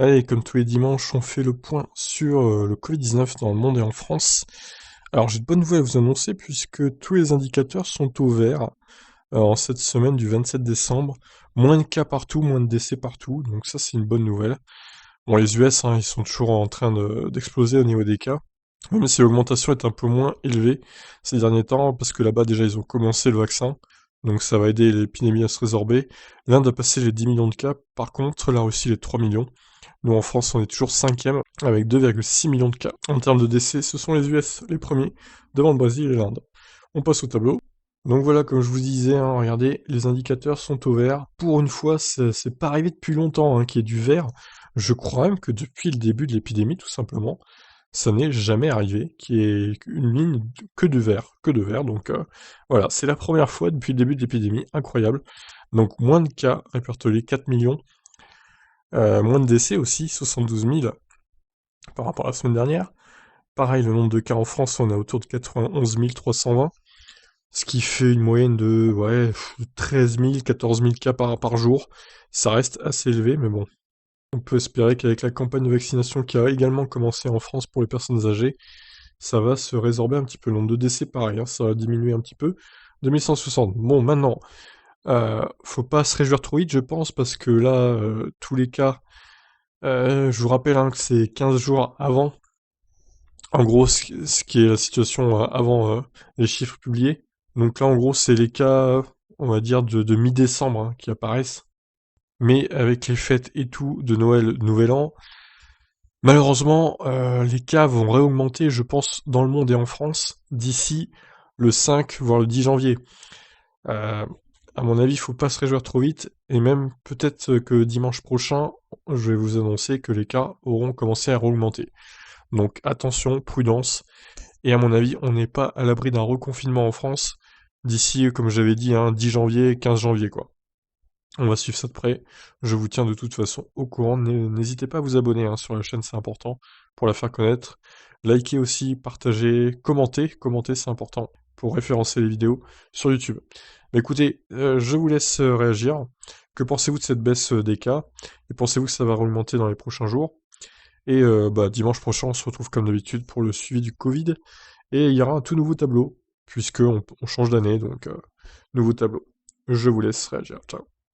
Allez, comme tous les dimanches, on fait le point sur le Covid-19 dans le monde et en France. Alors j'ai de bonnes nouvelles à vous annoncer puisque tous les indicateurs sont au vert en cette semaine du 27 décembre. Moins de cas partout, moins de décès partout, donc ça c'est une bonne nouvelle. Bon, les US, ils sont toujours en train d'exploser au niveau des cas, même si l'augmentation est un peu moins élevée ces derniers temps, parce que là-bas déjà ils ont commencé le vaccin, donc ça va aider l'épidémie à se résorber. L'Inde a passé les 10 millions de cas, par contre la Russie les 3 millions. Nous, en France, on est toujours cinquième, avec 2,6 millions de cas. En termes de décès, ce sont les US les premiers, devant le Brésil et l'Inde. On passe au tableau. Donc voilà, comme je vous disais, regardez, les indicateurs sont au vert. Pour une fois, c'est pas arrivé depuis longtemps qu'il y ait du vert. Je crois même que depuis le début de l'épidémie, tout simplement, ça n'est jamais arrivé qu'il y ait une ligne que de vert, que de vert. Donc voilà, c'est la première fois depuis le début de l'épidémie, incroyable. Donc moins de cas répertoriés, 4 millions. Moins de décès aussi, 72 000 par rapport à la semaine dernière. Pareil, le nombre de cas en France, on est autour de 91 320, ce qui fait une moyenne de 13 000, 14 000 cas par jour. Ça reste assez élevé, mais bon. On peut espérer qu'avec la campagne de vaccination qui a également commencé en France pour les personnes âgées, ça va se résorber un petit peu. Le nombre de décès, pareil, ça va diminuer un petit peu. 2160. Bon, maintenant, faut pas se réjouir trop vite, je pense, parce que là, tous les cas, je vous rappelle que c'est 15 jours avant. En gros, ce qui est la situation avant les chiffres publiés. Donc là, en gros, c'est les cas, on va dire, de mi-décembre qui apparaissent. Mais avec les fêtes et tout de Noël, Nouvel An, malheureusement, les cas vont réaugmenter, je pense, dans le monde et en France, d'ici le 5, voire le 10 janvier. Euh, à mon avis, il faut pas se réjouir trop vite, et même peut-être que dimanche prochain, je vais vous annoncer que les cas auront commencé à augmenter. Donc attention, prudence. Et à mon avis, on n'est pas à l'abri d'un reconfinement en France d'ici, comme j'avais dit, 10 janvier, 15 janvier, quoi. On va suivre ça de près. Je vous tiens de toute façon au courant. N'hésitez pas à vous abonner sur la chaîne, c'est important pour la faire connaître. Likez aussi, partagez, commentez. Commentez, c'est important pour référencer les vidéos sur YouTube. Mais écoutez, je vous laisse réagir. Que pensez-vous de cette baisse des cas? Et pensez-vous que ça va remonter dans les prochains jours? Et dimanche prochain, on se retrouve comme d'habitude pour le suivi du Covid. Et il y aura un tout nouveau tableau, puisque on change d'année, donc nouveau tableau. Je vous laisse réagir. Ciao.